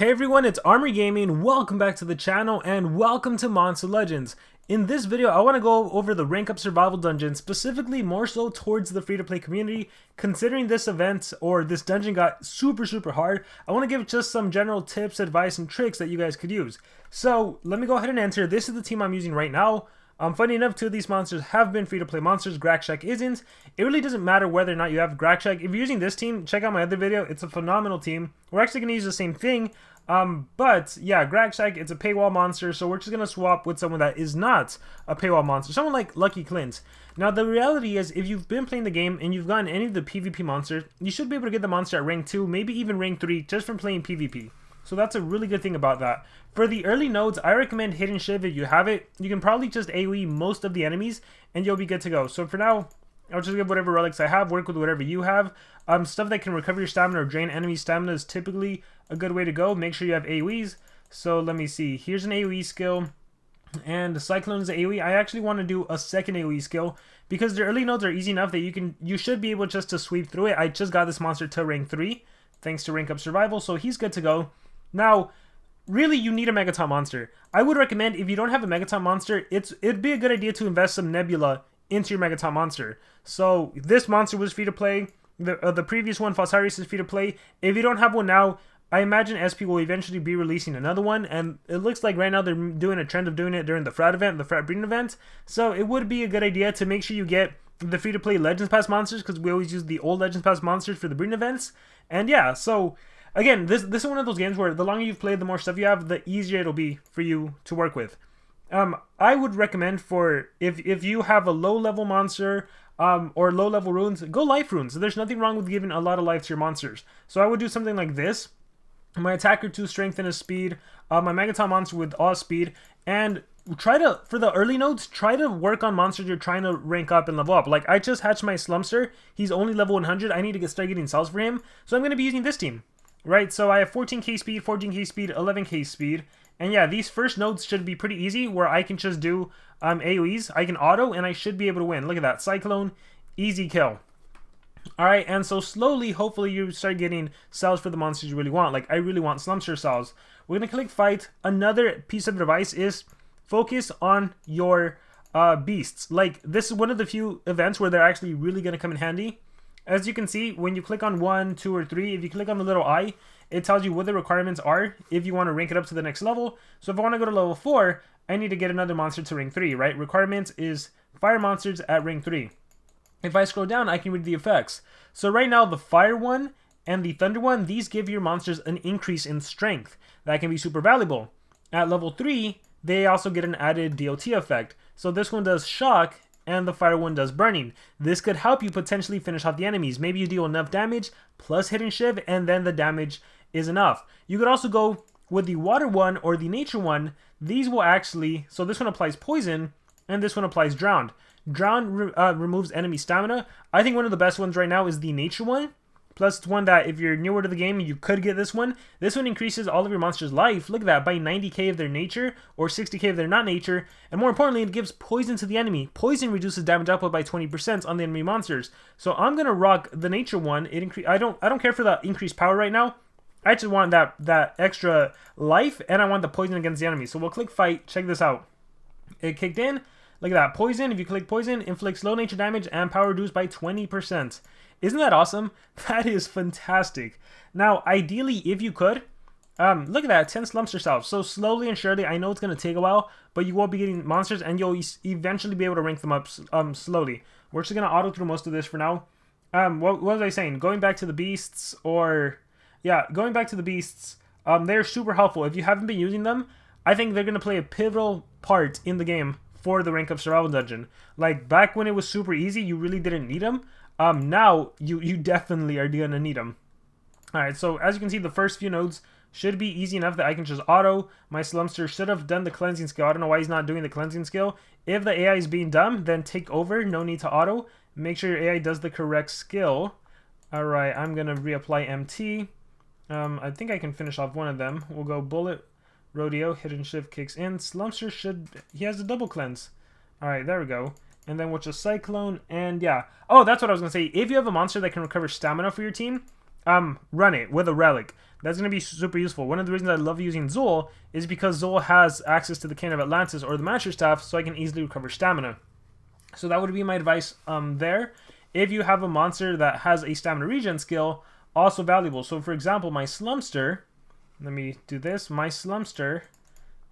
Hey everyone, it's Armory Gaming. Welcome back to the channel and welcome to Monster Legends. In this video, I want to go over the rank up survival dungeon, specifically more so towards the free-to-play community. Considering this event or this dungeon got super hard, I want to give just some general tips, advice, and tricks that you guys could use. So let me go ahead and enter. This is the team I'm using right now. Funny enough, two of these monsters have been free-to-play monsters. Grakshak isn't. It really doesn't matter whether or not you have Grakshak. If you're using this team, check out my other video. It's a phenomenal team. We're actually going to use the same thing. But yeah, Grakshak, it's a paywall monster, so we're just going to swap with someone that is not a paywall monster. Someone like Lucky Clint. Now, the reality is, if you've been playing the game and you've gotten any of the PvP monsters, you should be able to get the monster at rank 2, maybe even rank 3, just from playing PvP. So that's a really good thing about that. For the early nodes, I recommend Hidden Shiv if you have it. You can probably just AoE most of the enemies, and you'll be good to go. So for now, I'll just give whatever relics I have, work with whatever you have. Stuff that can recover your stamina or drain enemy stamina is typically a good way to go. Make sure you have AoEs. So let me see. Here's an AoE skill, and the Cyclone is an AoE. I actually want to do a second AoE skill because the early nodes are easy enough that you should be able just to sweep through it. I just got this monster to rank 3 thanks to rank up survival, so he's good to go. Now, really, you need a Megaton monster. I would recommend, if you don't have a Megaton monster, it'd be a good idea to invest some Nebula into your Megaton monster. So this monster was free to play. The previous one, Fossarius, is free to play. If you don't have one now, I imagine SP will eventually be releasing another one, and it looks like right now they're doing a trend of doing it during the Frat event, the Frat Breeding event. So it would be a good idea to make sure you get the free to play Legends Pass monsters, because we always use the old Legends Pass monsters for the breeding events. And yeah, so again, this is one of those games where the longer you've played, the more stuff you have, the easier it'll be for you to work with. I would recommend for if you have a low level monster or low level runes, go life runes. There's nothing wrong with giving a lot of life to your monsters. So I would do something like this. My attacker 2 strength and a speed, my Megaton monster with all speed, and try to, for the early nodes, try to work on monsters you're trying to rank up and level up. Like, I just hatched my Slumster. He's only level 100. I need to start getting cells for him. So I'm going to be using this team. Right, so I have 14k speed, 14k speed, 11k speed, and yeah, these first nodes should be pretty easy, where I can just do AoEs, I can auto, and I should be able to win. Look at that, Cyclone, easy kill. Alright, and so slowly, hopefully you start getting cells for the monsters you really want. Like, I really want Slumster cells. We're going to click fight. Another piece of advice is focus on your beasts. Like, this is one of the few events where they're actually really going to come in handy. As you can see, when you click on 1, 2, or 3, if you click on the little eye, it tells you what the requirements are if you want to rank it up to the next level. So if I want to go to level 4, I need to get another monster to rank 3, right? Requirements is fire monsters at rank 3. If I scroll down, I can read the effects. So right now, the fire one and the thunder one, these give your monsters an increase in strength. That can be super valuable. At level 3, they also get an added DOT effect. So this one does shock, and the fire one does burning. This could help you potentially finish off the enemies. Maybe you deal enough damage plus Hidden Shiv, and then the damage is enough. You could also go with the water one or the nature one. These will actually, so this one applies poison, and this one applies drowned. Drowned removes enemy stamina. I think one of the best ones right now is the nature one. Plus, it's one that if you're newer to the game, you could get this one. This one increases all of your monsters' life. Look at that, by 90k of their nature, or 60k of their not nature. And more importantly, it gives poison to the enemy. Poison reduces damage output by 20% on the enemy monsters. So I'm gonna rock the nature one. I don't care for the increased power right now. I just want that extra life, and I want the poison against the enemy. So we'll click fight. Check this out. It kicked in. Look at that. Poison. If you click poison, inflicts low nature damage and power reduced by 20%. Isn't that awesome? That is fantastic. Now, ideally, if you could, look at that, 10 Slumster cells. So slowly and surely, I know it's going to take a while, but you will be getting monsters, and you'll eventually be able to rank them up slowly. We're just going to auto through most of this for now. What was I saying? Going back to the beasts, going back to the beasts, they're super helpful. If you haven't been using them, I think they're going to play a pivotal part in the game for the rank up survival dungeon. Like, back when it was super easy, you really didn't need them. Now, you definitely are going to need them. Alright, so as you can see, the first few nodes should be easy enough that I can just auto. My Slumster should have done the cleansing skill. I don't know why he's not doing the cleansing skill. If the AI is being dumb, then take over. No need to auto. Make sure your AI does the correct skill. Alright, I'm going to reapply MT. I think I can finish off one of them. We'll go Bullet, Rodeo, Hidden Shiv kicks in. Slumster he has a double cleanse. Alright, there we go. And then we'll just Cyclone, and yeah. Oh, that's what I was going to say. If you have a monster that can recover stamina for your team, run it with a relic. That's going to be super useful. One of the reasons I love using Zool is because Zool has access to the Cane of Atlantis or the Master Staff, so I can easily recover stamina. So that would be my advice there. If you have a monster that has a stamina regen skill, also valuable. So for example, my Slumster, let me do this, my Slumster,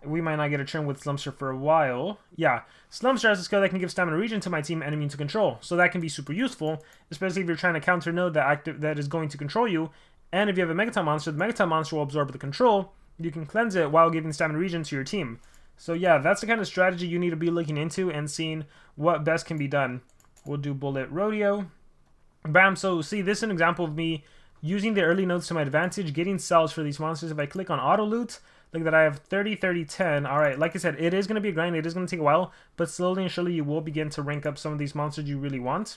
we might not get a turn with Slumster for a while. Yeah, Slumster has a skill that can give stamina regen to my team and immune to control. So that can be super useful, especially if you're trying to counter node that is going to control you. And if you have a Megaton monster, the Megaton monster will absorb the control. You can cleanse it while giving stamina regen to your team. So yeah, that's the kind of strategy you need to be looking into and seeing what best can be done. We'll do Bullet Rodeo. Bam, so see, this is an example of me using the early nodes to my advantage, getting cells for these monsters. If I click on auto loot, look at that, I have 30, 30, 10. Alright, like I said, it is going to be a grind, it is going to take a while, but slowly and surely you will begin to rank up some of these monsters you really want.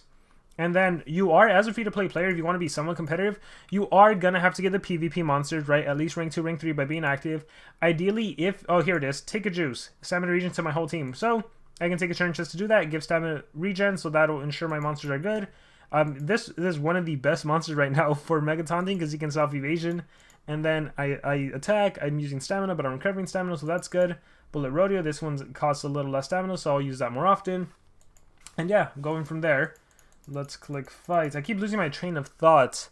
And then you are, as a free-to-play player, if you want to be somewhat competitive, you are going to have to get the PvP monsters, right? At least rank 2, rank 3 by being active. Ideally, if, oh, here it is, take a juice, stamina regen to my whole team. So I can take a turn just to do that, give stamina regen, so that'll ensure my monsters are good. This is one of the best monsters right now for Mega Taunting because he can self-evasion. And then I attack, I'm using stamina, but I'm recovering stamina, so that's good. Bullet Rodeo, this one costs a little less stamina, so I'll use that more often. And yeah, going from there, let's click fight. I keep losing my train of thought.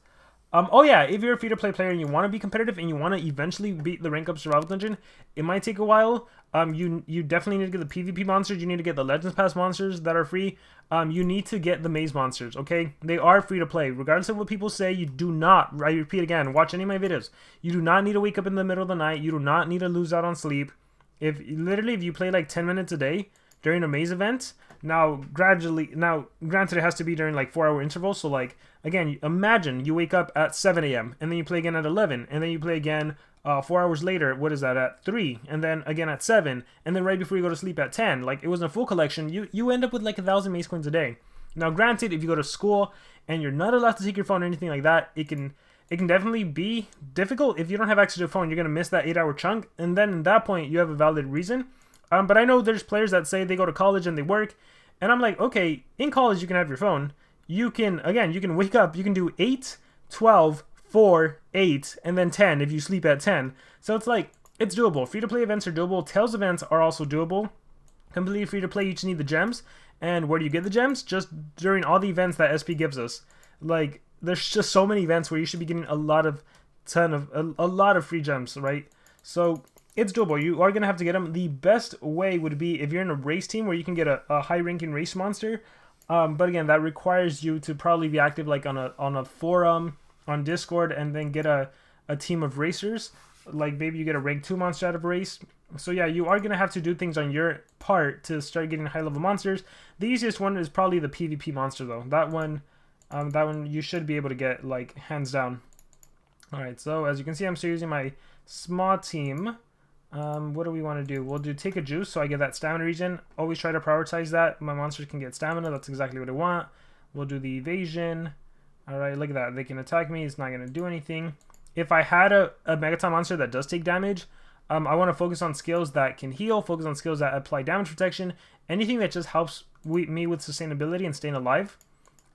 Oh yeah, if you're a free-to-play player and you want to be competitive and you want to eventually beat the rank up survival dungeon, it might take a while. You definitely need to get the PvP monsters. You need to get the Legends Pass monsters that are free. You need to get the maze monsters, okay? They are free to play. Regardless of what people say, you do not, I repeat again, watch any of my videos. You do not need to wake up in the middle of the night. You do not need to lose out on sleep. If you play like 10 minutes a day during a maze event, now granted it has to be during like 4-hour intervals, so like again, imagine you wake up at 7 a.m. and then you play again at 11 and then you play again 4 hours later, what is that, at 3, and then again at 7, and then right before you go to sleep at 10. Like, it wasn't a full collection. You end up with like 1,000 maze coins a day. Now granted, if you go to school and you're not allowed to take your phone or anything like that, it can definitely be difficult. If you don't have access to a phone, you're going to miss that 8-hour chunk, and then at that point you have a valid reason. But I know there's players that say they go to college and they work, and I'm like, okay, in college you can have your phone. You can wake up, you can do 8, 12, 4, 8, and then 10 if you sleep at 10. So it's like, it's doable. Free-to-play events are doable. Tails events are also doable. Completely free-to-play, you just need the gems. And where do you get the gems? Just during all the events that SP gives us. Like, there's just so many events where you should be getting a lot of free gems, right? So it's doable. You are going to have to get them. The best way would be if you're in a race team where you can get a high-ranking race monster. But again, that requires you to probably be active like on a forum, on Discord, and then get a team of racers. Like maybe you get a rank 2 monster out of a race. So yeah, you are going to have to do things on your part to start getting high-level monsters. The easiest one is probably the PvP monster though. That one you should be able to get like hands down. Alright, so as you can see, I'm still using my small team. What do we want to do? We'll do take a juice, so I get that stamina regen. Always try to prioritize that. My monsters can get stamina. That's exactly what I want. We'll do the evasion. Alright, look at that. They can attack me. It's not going to do anything. If I had a Megaton monster that does take damage, I want to focus on skills that can heal, focus on skills that apply damage protection, anything that just helps me with sustainability and staying alive.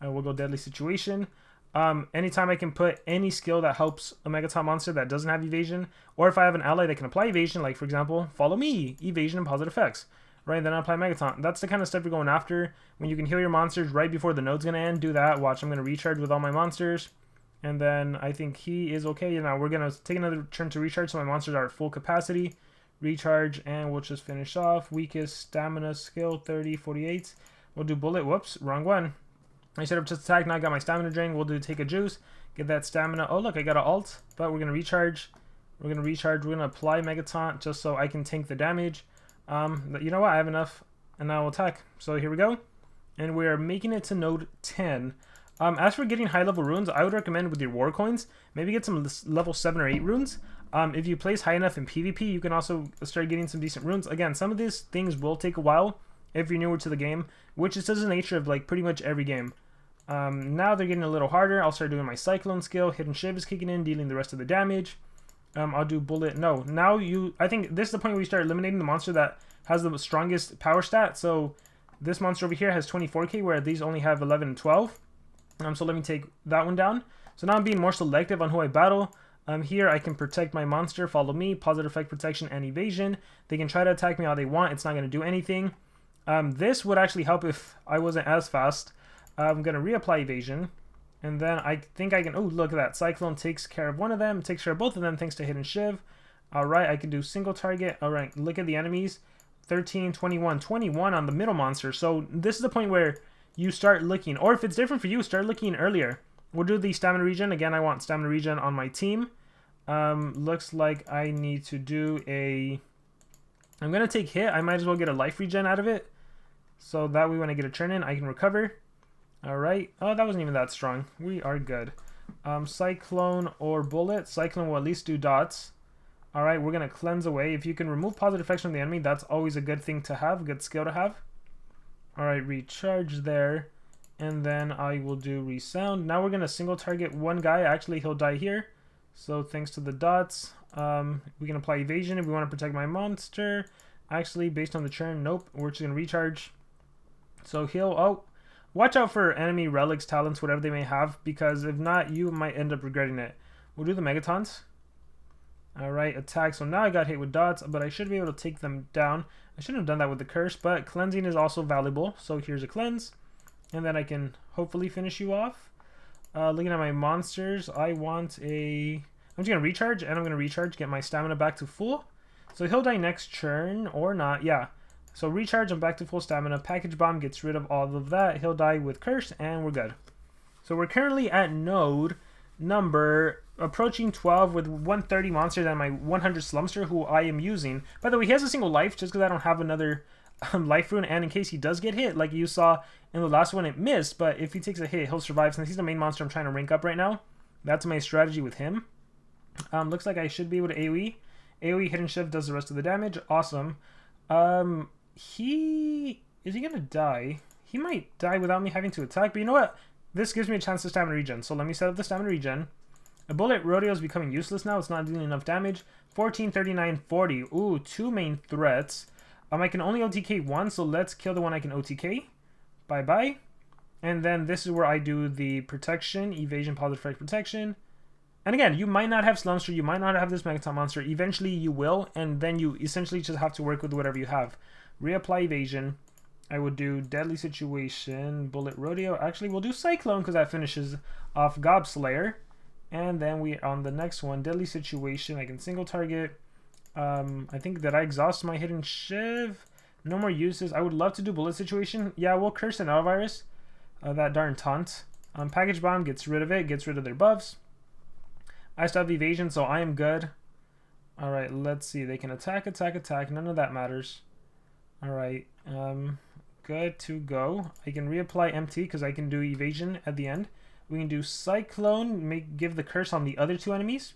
We'll go Deadly Situation. Anytime I can put any skill that helps a Megaton monster that doesn't have evasion, or if I have an ally that can apply evasion, like for example, Follow Me, evasion and positive effects, right? Then I apply Megaton. That's the kind of stuff you're going after. When you can heal your monsters right before the node's going to end, do that. Watch, I'm going to recharge with all my monsters. And then I think he is okay. Now we're going to take another turn to recharge so my monsters are at full capacity. Recharge, and we'll just finish off. Weakest stamina skill, 30, 48. We'll do Bullet. Whoops, wrong one. I set up just attack, now I got my stamina drain. We'll do take a juice, get that stamina. Oh look, I got an alt, but we're going to recharge. We're going to apply Megaton just so I can tank the damage. You know what, I have enough, and now we'll attack. So here we go. And we are making it to node 10. As for getting high level runes, I would recommend with your war coins, maybe get some level 7 or 8 runes. If you place high enough in PvP, you can also start getting some decent runes. Again, some of these things will take a while if you're newer to the game, which is just the nature of like pretty much every game. Now they're getting a little harder. I'll start doing my Cyclone skill. Hidden Shiv is kicking in, dealing the rest of the damage. I'll do Bullet. No, now I think this is the point where you start eliminating the monster that has the strongest power stat. So this monster over here has 24k, where these only have 11 and 12. So let me take that one down. So now I'm being more selective on who I battle. Here I can protect my monster, follow me, positive effect protection and evasion. They can try to attack me all they want, it's not going to do anything. This would actually help if I wasn't as fast. I'm going to reapply evasion. And then I think I can, oh, look at that. Cyclone takes care of one of them, takes care of both of them thanks to Hidden Shiv. Alright, I can do single target. Alright, look at the enemies. 13, 21, 21 on the middle monster. So this is the point where you start looking, or if it's different for you, start looking earlier. We'll do the stamina regen. Again, I want stamina regen on my team. Looks like I need to do a... I'm going to take hit. I might as well get a life regen out of it. So that way when I get a turn in, I can recover. Alright. Oh, that wasn't even that strong. We are good. Cyclone or bullet. Cyclone will at least do dots. Alright, we're going to cleanse away. If you can remove positive effects from the enemy, that's always a good thing to have. A good skill to have. Alright, recharge there. And then I will do resound. Now we're going to single target one guy. Actually, he'll die here. So thanks to the dots. We can apply evasion if we want to protect my monster. Actually, based on the churn, nope. We're just going to recharge. So he'll... Oh, watch out for enemy relics, talents, whatever they may have. Because if not, you might end up regretting it. We'll do the Megatons. Alright, attack. So now I got hit with dots, but I should be able to take them down. I shouldn't have done that with the curse, but cleansing is also valuable. So here's a cleanse. And then I can hopefully finish you off. Looking at my monsters, I want a... I'm just going to recharge, and I'm going to recharge, get my stamina back to full. So he'll die next turn, or not, yeah. So recharge, I'm back to full stamina. Package Bomb gets rid of all of that. He'll die with Curse, and we're good. So we're currently at node number approaching 12 with 130 monsters and my 100 Slumster, who I am using. By the way, he has a single life, just because I don't have another life rune, and in case he does get hit, like you saw in the last one, it missed, but if he takes a hit, he'll survive. Since he's the main monster I'm trying to rank up right now, that's my strategy with him. Looks like I should be able to AoE. AoE Hidden Shift does the rest of the damage. Awesome. Is he gonna die? He might die without me having to attack, but you know what? This gives me a chance to stamina regen. So let me set up the stamina regen. A bullet rodeo is becoming useless now. It's not doing enough damage. 14, 39, 40. Ooh, two main threats. I can only OTK one, so let's kill the one I can OTK. Bye-bye. And then this is where I do the protection, evasion, positive effect protection. And again, you might not have Slumster, you might not have this Megaton monster. Eventually you will, and then you essentially just have to work with whatever you have. Reapply evasion. I would do Deadly Situation, Bullet Rodeo. Actually, we'll do Cyclone because that finishes off Gobslayer. And then we on the next one, Deadly Situation. I can single target. I think that I exhaust my Hidden Shiv. No more uses. I would love to do Bullet Situation. Yeah, we'll curse an Virus. That darn taunt. Package Bomb gets rid of it, gets rid of their buffs. I still have evasion, so I am good. Alright, let's see. They can attack, attack, attack. None of that matters. Alright, good to go. I can reapply empty because I can do evasion at the end. We can do Cyclone, give the curse on the other two enemies.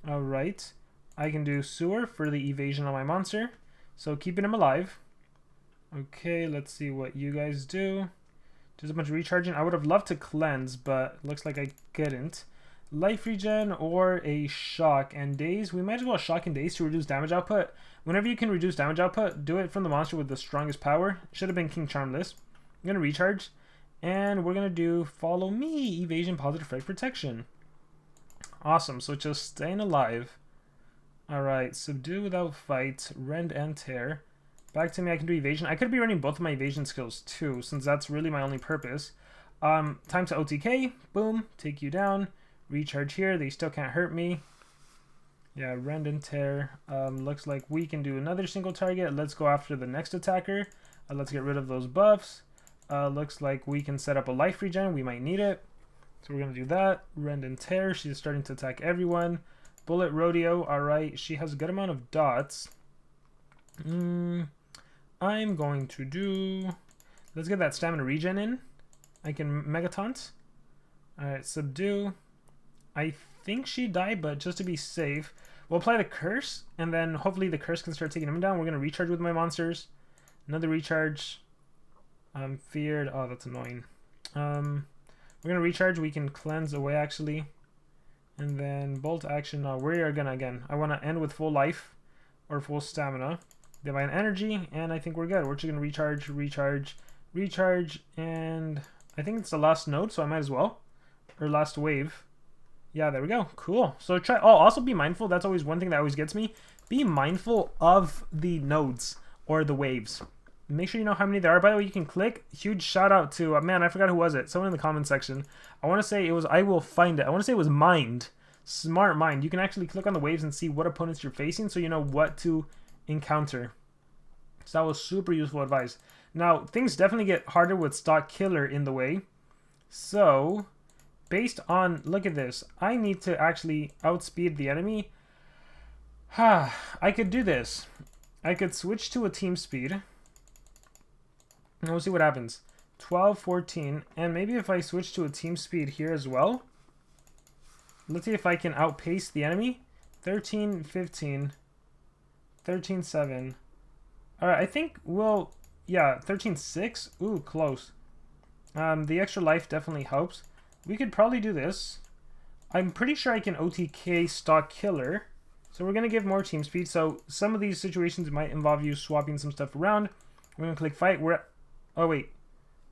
Alright. I can do Sewer for the evasion on my monster. So keeping him alive. Okay, let's see what you guys do. Just a bunch of recharging. I would have loved to cleanse, but looks like I couldn't. Life regen or a shock and daze. We might as well shock and daze to reduce damage output. Whenever you can reduce damage output, do it from the monster with the strongest power. Should have been King Charmless. I'm going to recharge. And we're going to do follow me, evasion, positive effect protection. Awesome, so just staying alive. Alright, subdue without fight, rend and tear. Back to me, I can do evasion. I could be running both of my evasion skills too, since that's really my only purpose. Time to OTK, boom, take you down. Recharge here, they still can't hurt me. Yeah, rend and tear. Looks like we can do another single target. Let's go after the next attacker. Let's get rid of those buffs. Looks like we can set up a life regen. We might need it. So we're going to do that. Rend and tear. She's starting to attack everyone. Bullet Rodeo. Alright, she has a good amount of dots. I'm going to do... Let's get that stamina regen in. I can Megataunt. Alright, subdue. I think she died, but just to be safe, we'll apply the curse, and then hopefully the curse can start taking him down. We're going to recharge with my monsters. Another recharge. I'm feared. Oh, that's annoying. We're going to recharge. We can cleanse away, actually. And then bolt action. We are going to, again, I want to end with full life or full stamina. Divine energy, and I think we're good. We're just going to recharge, recharge, recharge, and I think it's the last node, so I might as well. Or last wave. Yeah, there we go. Cool. So try. Oh, also be mindful. That's always one thing that always gets me. Be mindful of the nodes or the waves. Make sure you know how many there are. By the way, you can click. Huge shout out to, man, I forgot who was it. Someone in the comment section. I want to say it was, I will find it. I want to say it was Mind. Smart Mind. You can actually click on the waves and see what opponents you're facing so you know what to encounter. So that was super useful advice. Now, things definitely get harder with stock killer in the way. So, based on, look at this. I need to actually outspeed the enemy. I could do this. I could switch to a team speed. And we'll see what happens. 12, 14, and maybe if I switch to a team speed here as well. Let's see if I can outpace the enemy. 13, 15, 13, 7. Alright, I think we'll, yeah, 13, 6. Ooh, close. The extra life definitely helps. We could probably do this. I'm pretty sure I can OTK stock killer. So we're going to give more team speed. So some of these situations might involve you swapping some stuff around. We're going to click fight. We're at, oh, wait.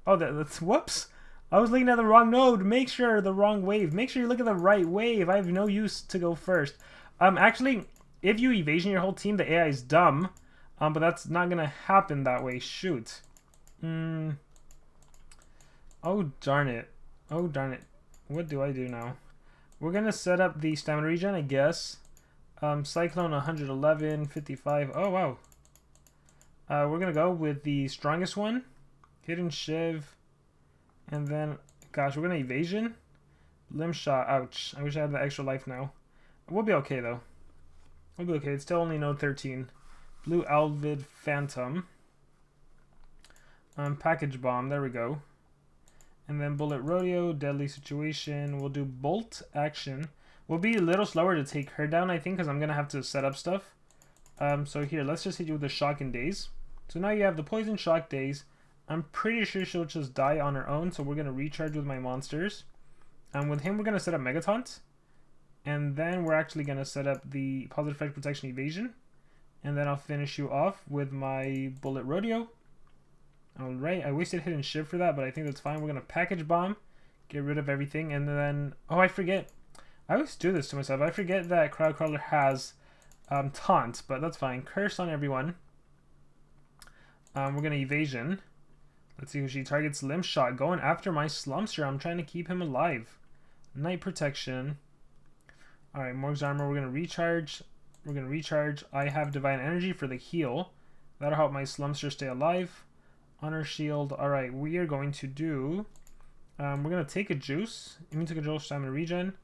Oh, that's, whoops. I was looking at the wrong node. Make sure the wrong wave. Make sure you look at the right wave. I have no use to go first. Actually, if you evasion your whole team, the AI is dumb. But that's not going to happen that way. Shoot. Oh, darn it. Oh, darn it. What do I do now? We're going to set up the stamina regen, I guess. Cyclone 111, 55. Oh, wow. We're going to go with the strongest one. Hidden Shiv. And then, gosh, we're going to evasion. Limb shot. Ouch. I wish I had the extra life now. We'll be okay, though. We'll be okay. It's still only node 13. Blue Alvid Phantom. Package Bomb. There we go. And then Bullet Rodeo. Deadly Situation. We'll do Bolt Action. We'll be a little slower to take her down, I think, because I'm going to have to set up stuff. So here, let's just hit you with the Shock and Daze. So now you have the Poison, Shock, Daze. I'm pretty sure she'll just die on her own, so we're going to recharge with my monsters. And with him, we're going to set up Megataunt. And then we're actually going to set up the Positive Effect Protection Evasion. And then I'll finish you off with my Bullet Rodeo. Alright, I wasted Hidden Shiv for that, but I think that's fine. We're going to Package Bomb, get rid of everything, and then... Oh, I forget. I always do this to myself. I forget that Crowd Crawler has Taunt, but that's fine. Curse on everyone. We're going to Evasion. Let's see who she targets. Limb Shot, going after my Slumpster. I'm trying to keep him alive. Night Protection. Alright, Morg's Armor. We're going to recharge. We're going to recharge. I have Divine Energy for the heal. That'll help my Slumpster stay alive. Honor Shield. Alright, we are going to do... we're going to take a Juice. Immune to Control, Stamina Regen.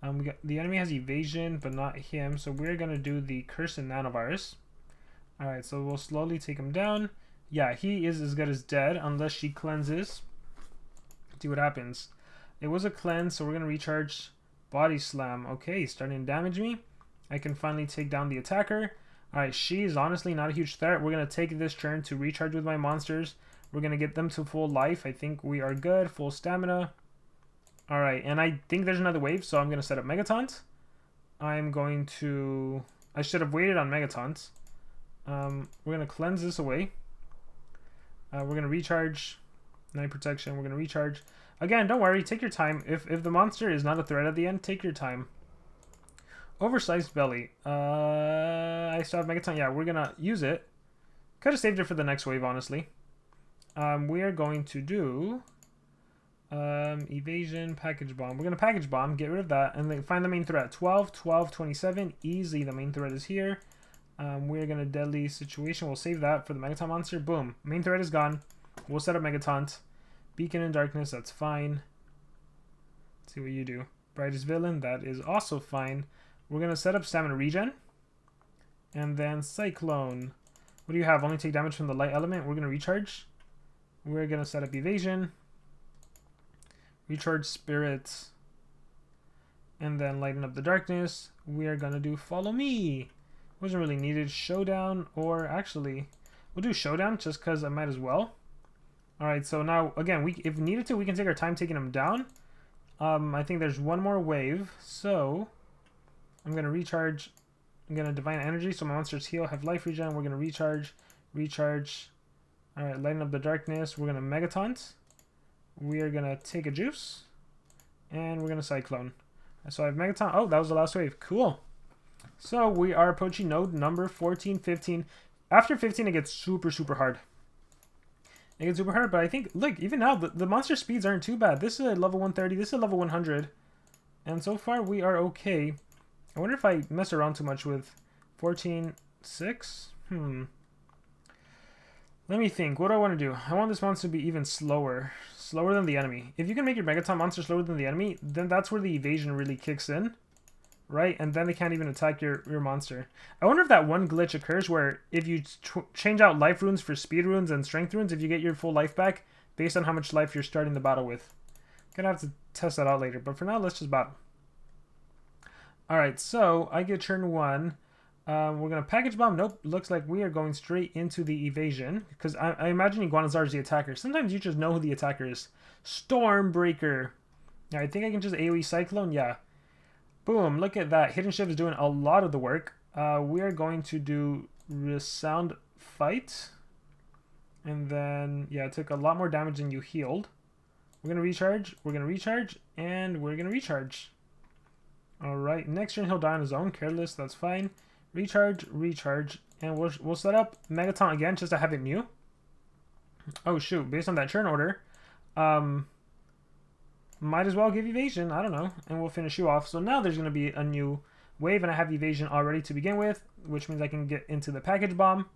The enemy has Evasion, but not him. So we're going to do the Curse and Nanovirus. Alright, so we'll slowly take him down. Yeah, he is as good as dead unless she cleanses. See what happens. It was a cleanse, so we're going to recharge Body Slam. Okay, starting to damage me. I can finally take down the attacker. Alright, she is honestly not a huge threat. We're going to take this turn to recharge with my monsters. We're going to get them to full life. I think we are good. Full stamina. Alright, and I think there's another wave, so I'm going to set up Megataunt. I'm going to... I should have waited on Megataunt. We're going to cleanse this away. We're going to recharge. Night Protection. We're going to recharge. Again, don't worry. Take your time. If the monster is not a threat at the end, take your time. Oversized Belly. I still have Megataunt. Yeah, we're going to use it. Could have saved it for the next wave, honestly. We are going to do... Evasion, Package Bomb. We're going to Package Bomb. Get rid of that. And then find the main threat. 12, 12, 27. Easy. The main threat is here. We're going to Deadly Situation. We'll save that for the Megataunt monster. Boom. Main threat is gone. We'll set up Megataunt. Beacon in Darkness. That's fine. Let's see what you do. Brightest Villain. That is also fine. We're going to set up Stamina Regen. And then Cyclone. What do you have? Only take damage from the light element. We're going to recharge. We're going to set up Evasion. Recharge Spirits. And then lighten up the darkness. We are going to do Follow Me. Wasn't really needed. Showdown, or actually, we'll do Showdown just because I might as well. Alright, so now, again, if needed to, we can take our time taking them down. I think there's one more wave, so I'm going to recharge. I'm going to Divine Energy, so my monsters heal, have life regen. We're going to recharge, recharge. Alright, lighten up the darkness. We're going to Megataunt. We are going to take a Juice, and we're going to Cyclone. So I have Megaton. Oh, that was the last wave. Cool. So we are approaching node number 14, 15. After 15, it gets super, super hard. It gets super hard, but I think, look, even now, the monster speeds aren't too bad. This is a level 130, this is a level 100. And so far, we are okay. I wonder if I mess around too much with 14, 6? Let me think. What do I want to do? I want this monster to be even slower. Slower than the enemy. If you can make your Megaton monster slower than the enemy, then that's where the evasion really kicks in. Right? And then they can't even attack your monster. I wonder if that one glitch occurs where if you change out life runes for speed runes and strength runes, if you get your full life back based on how much life you're starting the battle with. Gonna have to test that out later. But for now, let's just battle. Alright, so I get turn 1. We're going to package bomb. Nope. Looks like we are going straight into the evasion. Because I imagine Iguanazar is the attacker. Sometimes you just know who the attacker is. Stormbreaker. Yeah, I think I can just AoE Cyclone. Yeah. Boom. Look at that. Hidden Shift is doing a lot of the work. We are going to do Resound Fight. And then, yeah, it took a lot more damage than you healed. We're going to recharge. We're going to recharge. And we're going to recharge. Alright. Next turn, he'll die on his own. Careless. That's fine. Recharge, recharge, and we'll set up Megaton again just to have it new. Oh shoot, based on that turn order, might as well give evasion, I don't know, and we'll finish you off. So now there's going to be a new wave, and I have evasion already to begin with, which means I can get into the package bomb.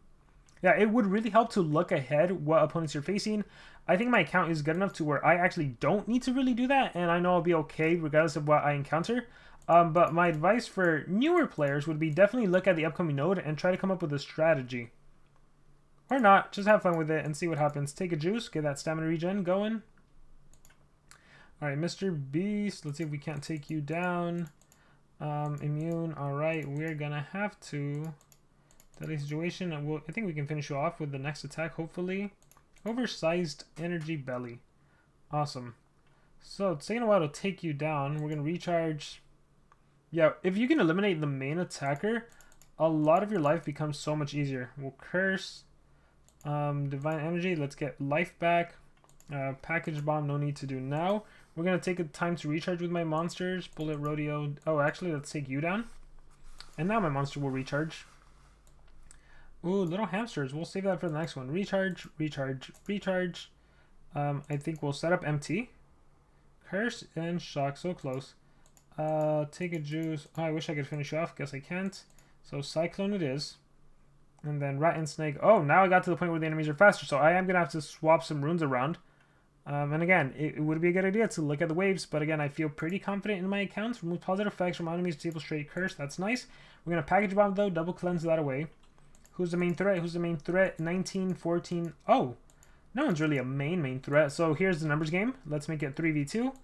Yeah, it would really help to look ahead what opponents you're facing. I think my account is good enough to where I actually don't need to really do that, and I know I'll be okay regardless of what I encounter. But my advice for newer players would be definitely look at the upcoming node and try to come up with a strategy. Or not, just have fun with it and see what happens. Take a juice, get that stamina regen going. Alright, Mr. Beast, let's see if we can't take you down. Immune, alright, we're gonna have to. Deadly situation, and I think we can finish you off with the next attack, hopefully. Oversized energy belly. Awesome. So, it's taking a while to take you down. We're gonna recharge. Yeah, if you can eliminate the main attacker, a lot of your life becomes so much easier. We'll curse. Divine energy, let's get life back. Package bomb, no need to do now. We're going to take a time to recharge with my monsters. Bullet rodeo. Oh, actually, let's take you down. And now my monster will recharge. Ooh, little hamsters. We'll save that for the next one. Recharge, recharge, recharge. I think we'll set up MT. Curse and shock, so close. Take a juice. Oh, I wish I could finish you off. Guess I can't. So Cyclone it is. And then Rat and Snake. Oh, now I got to the point where the enemies are faster. So I am going to have to swap some runes around. And again, it would be a good idea to look at the waves. But again, I feel pretty confident in my accounts. Remove positive effects from enemies, disable straight curse. That's nice. We're going to package bomb though. Double cleanse that away. Who's the main threat? Who's the main threat? 19, 14. Oh, no one's really a main threat. So here's the numbers game. Let's make it 3v2.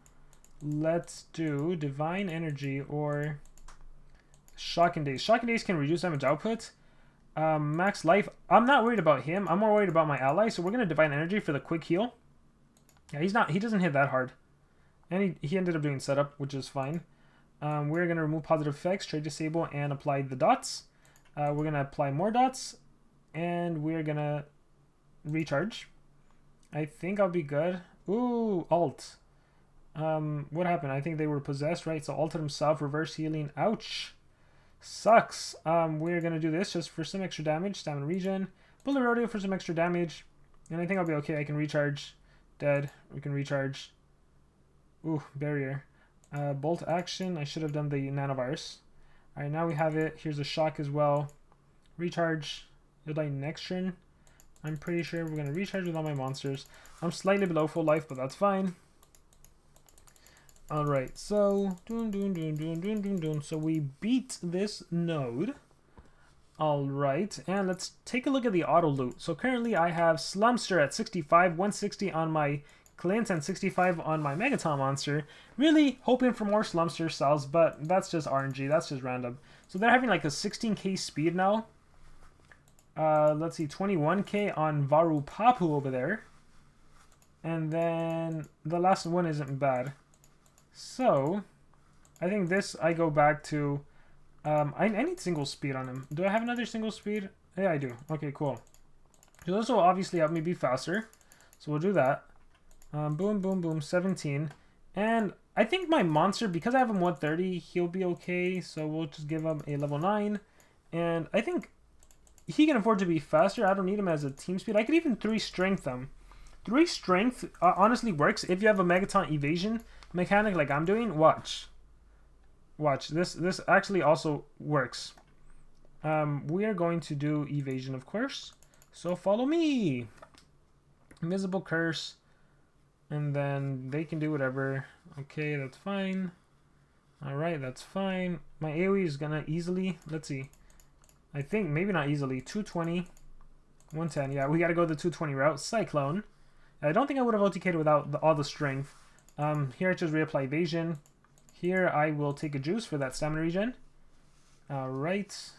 Let's do Divine Energy or Shocking Days. Shocking Days can reduce damage output. Max life. I'm not worried about him. I'm more worried about my ally. So we're going to Divine Energy for the quick heal. Yeah, he doesn't hit that hard. And he ended up doing setup, which is fine. We're going to remove positive effects, trade disable, and apply the dots. We're going to apply more dots. And we're going to recharge. I think I'll be good. Ooh, alt. What happened? I think they were possessed, right? So alted himself, reverse healing. Ouch. Sucks. We're gonna do this just for some extra damage. Stamina regen. Bullet rodeo for some extra damage. And I think I'll be okay. I can recharge. Dead. We can recharge. Ooh, barrier. Bolt action. I should have done the nanovirus. Alright, now we have it. Here's a shock as well. Recharge. You'll die next turn. I'm pretty sure we're gonna recharge with all my monsters. I'm slightly below full life, but that's fine. Alright, so so we beat this node. Alright, and let's take a look at the auto loot. So currently I have Slumster at 65, 160 on my Clint, and 65 on my Megaton monster. Really hoping for more Slumster cells, but that's just RNG, that's just random. So they're having like a 16k speed now. Let's see, 21k on Varu Papu over there. And then the last one isn't bad. So, I think this, I go back to, I need single speed on him. Do I have another single speed? Yeah, I do. Okay, cool. So this will obviously help me be faster. So we'll do that. Boom, boom, boom, 17. And I think my monster, because I have him 130, he'll be okay. So we'll just give him a level 9. And I think he can afford to be faster. I don't need him as a team speed. I could even 3 strength him. 3 strength honestly works if you have a Megaton evasion mechanic like I'm doing. Watch. This actually also works. We are going to do evasion, of course. So follow me. Invisible curse. And then they can do whatever. Okay, that's fine. Alright, that's fine. My AoE is gonna easily, let's see. I think maybe not easily. 220. 110. Yeah, we gotta go the 220 route. Cyclone. I don't think I would have OTK'd without all the strength. Here I just reapply evasion. Here I will take a juice for that stamina regen. Alright.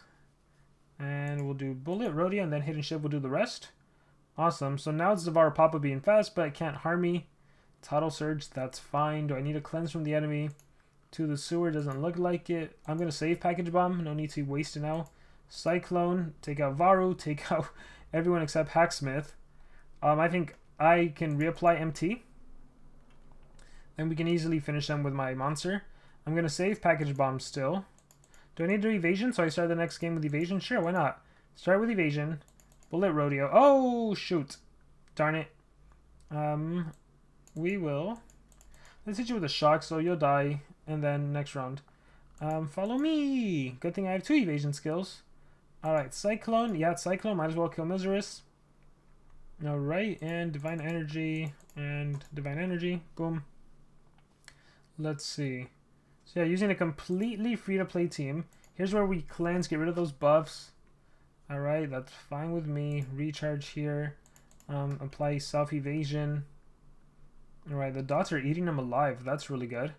And we'll do bullet, rodeo, and then hidden shift will do the rest. Awesome. So now it's Devour Papa being fast, but it can't harm me. Tidal Surge, that's fine. Do I need a cleanse from the enemy? To the sewer, doesn't look like it. I'm going to save Package Bomb. No need to waste it now. Cyclone, take out Varu, take out everyone except Hacksmith. I think I can reapply MT. And we can easily finish them with my monster. I'm going to save Package Bomb still. Do I need to do evasion? So I start the next game with evasion? Sure, why not? Start with evasion. Bullet rodeo. Oh, shoot. Darn it. We will. Let's hit you with a shock, so you'll die. And then next round. Follow me. Good thing I have 2 evasion skills. Alright, Cyclone. Yeah, Cyclone. Might as well kill Miserus. Alright, and Divine Energy. And Divine Energy. Boom. Let's see. So yeah, using a completely free-to-play team. Here's where we cleanse, get rid of those buffs. Alright, that's fine with me. Recharge here. Apply self-evasion. Alright, the dots are eating them alive. That's really good.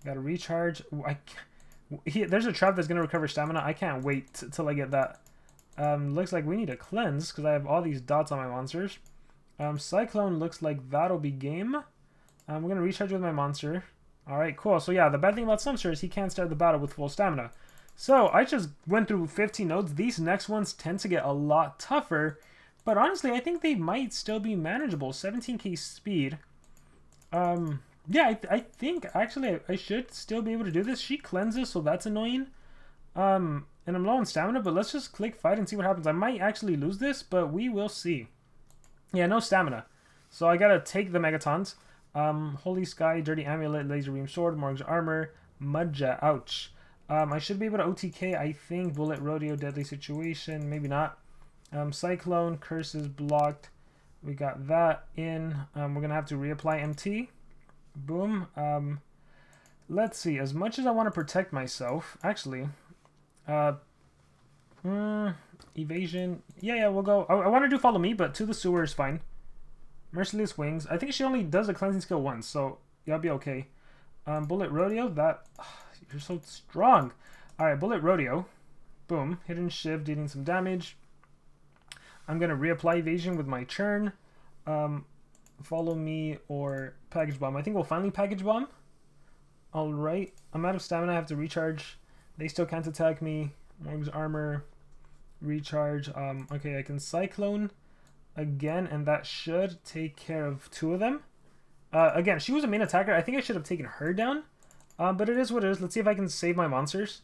Gotta recharge. There's a trap that's gonna recover stamina. I can't wait till I get that. Looks like we need a cleanse because I have all these dots on my monsters. Cyclone looks like that'll be game. We're gonna recharge with my monster. Alright, cool. So yeah, the bad thing about Sumster is he can't start the battle with full stamina. So I just went through 15 nodes. These next ones tend to get a lot tougher. But honestly, I think they might still be manageable. 17k speed. Yeah, I think actually I should still be able to do this. She cleanses, so that's annoying. And I'm low on stamina, but let's just click fight and see what happens. I might actually lose this, but we will see. Yeah, no stamina. So I gotta take the Megatons. Holy Sky, Dirty Amulet, Laser Beam Sword, Morg's Armor, Mudja, ouch. I should be able to OTK, I think. Bullet, Rodeo, Deadly Situation, maybe not. Cyclone, Curses, blocked. We got that in. We're gonna have to reapply MT. Boom. Let's see, as much as I want to protect myself, actually, evasion, yeah, we'll go. I want to do follow me, but to the sewer is fine. Merciless Wings. I think she only does a cleansing skill once, so yeah, I'll be okay. Bullet Rodeo. That you're so strong. All right, Bullet Rodeo. Boom. Hidden Shift, dealing some damage. I'm gonna reapply evasion with my churn. Follow me or Package Bomb. I think we'll finally Package Bomb. All right. I'm out of stamina. I have to recharge. They still can't attack me. Morg's Armor. Recharge. Okay, I can Cyclone again, and that should take care of 2 of them. Again, she was a main attacker. I think I should have taken her down. But it is what it is. Let's see if I can save my monsters.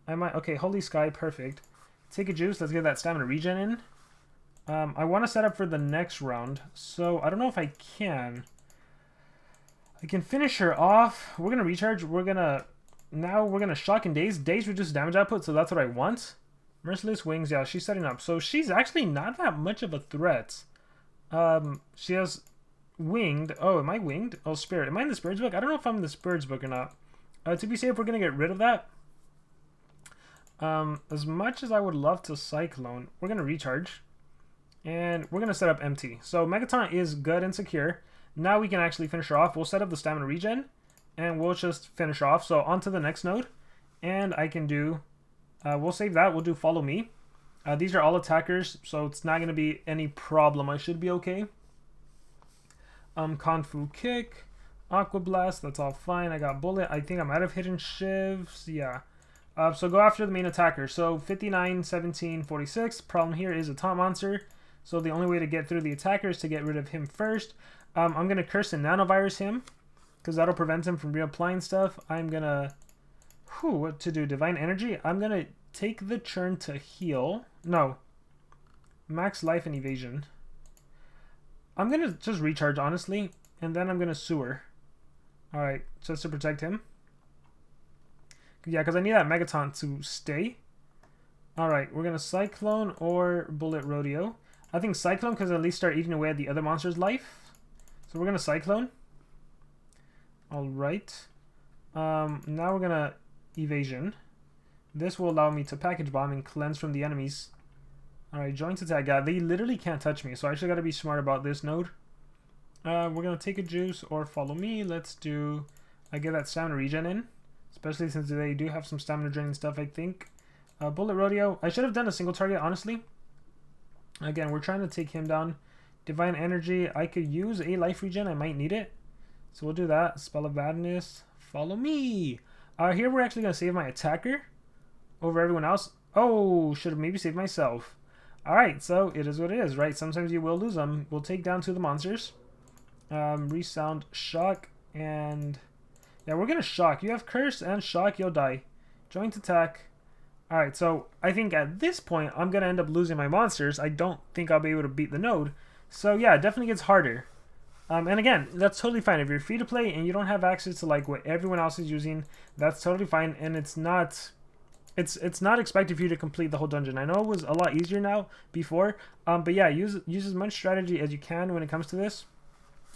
I might. Okay, Holy Sky, perfect. Take a juice. Let's get that stamina regen in. I want to set up for the next round, so I don't know if I can. I can finish her off. We're gonna recharge. We're gonna shock and daze. Daze reduce damage output, so that's what I want. Merciless Wings, yeah, she's setting up. So she's actually not that much of a threat. She has winged. Oh, am I winged? Oh, spirit. Am I in the spirits book? I don't know if I'm in the spirits book or not. To be safe, we're gonna get rid of that. As much as I would love to Cyclone, we're gonna recharge. And we're gonna set up MT. So Megaton is good and secure. Now we can actually finish her off. We'll set up the stamina regen. And we'll just finish off. So on to the next node. And I can do... we'll save that. We'll do follow me. These are all attackers, so it's not going to be any problem. I should be okay. Kung Fu Kick. Aqua Blast. That's all fine. I got Bullet. I think I'm out of hidden shivs. Yeah. So go after the main attacker. So 59, 17, 46. Problem here is a taunt monster. So the only way to get through the attacker is to get rid of him first. I'm going to curse and nanovirus him. because that'll prevent him from reapplying stuff. I'm gonna, what to do? Divine Energy. I'm gonna take the turn to heal. No, max life and evasion. I'm gonna just recharge, honestly, and then I'm gonna sewer. All right, just to protect him. Yeah, because I need that Megaton to stay. All right, we're gonna Cyclone or Bullet Rodeo. I think Cyclone, because at least start eating away at the other monster's life. So we're gonna Cyclone. All right. Now we're gonna Evasion. This will allow me to Package Bomb and cleanse from the enemies. All right, joint attack. Yeah, they literally can't touch me, so I actually got to be smart about this node. We're gonna take a juice or follow me. Let's do. I get that stamina regen in, especially since they do have some stamina draining stuff. I think. Bullet Rodeo. I should have done a single target, honestly. Again, we're trying to take him down. Divine Energy. I could use a life regen. I might need it, so we'll do that. Spell of Badness. Follow me. Here we're actually gonna save my attacker over everyone else. Oh, should have maybe saved myself. Alright, so it is what it is, right? Sometimes you will lose them. We'll take down 2 of the monsters. Resound, Shock, and... yeah, we're going to Shock. You have Curse and Shock, you'll die. Joint attack. Alright, so I think at this point, I'm going to end up losing my monsters. I don't think I'll be able to beat the node. So yeah, it definitely gets harder. And again, that's totally fine. If you're free to play and you don't have access to like what everyone else is using, that's totally fine. And it's not... It's not expected for you to complete the whole dungeon. I know it was a lot easier now before, but yeah, use as much strategy as you can when it comes to this.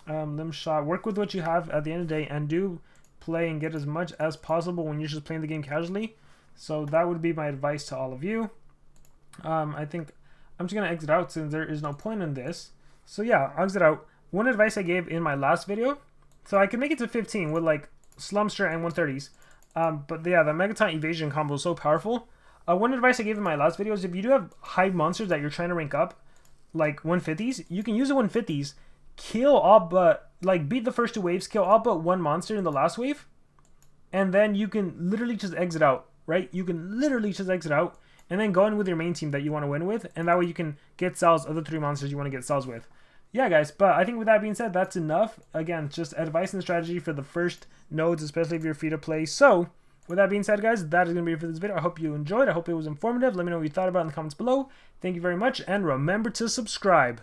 Limb shot. Work with what you have at the end of the day, and do play and get as much as possible when you're just playing the game casually. So that would be my advice to all of you. I think I'm just gonna exit out since there is no point in this. So yeah, I'll exit out. One advice I gave in my last video, so I can make it to 15 with like Slumster and 130s. But yeah, the Megaton Evasion combo is so powerful. One advice I gave in my last video is if you do have high monsters that you're trying to rank up, like 150s, you can use the 150s, kill all but, like, beat the first 2 waves, kill all but 1 monster in the last wave, and then you can literally just exit out, right? You can literally just exit out, and then go in with your main team that you want to win with, and that way you can get cells of the 3 monsters you want to get cells with. Yeah, guys, but I think with that being said, that's enough. Again, just advice and strategy for the first nodes, especially if you're free to play. So, with that being said, guys, that is going to be it for this video. I hope you enjoyed. I hope it was informative. Let me know what you thought about it in the comments below. Thank you very much, and remember to subscribe.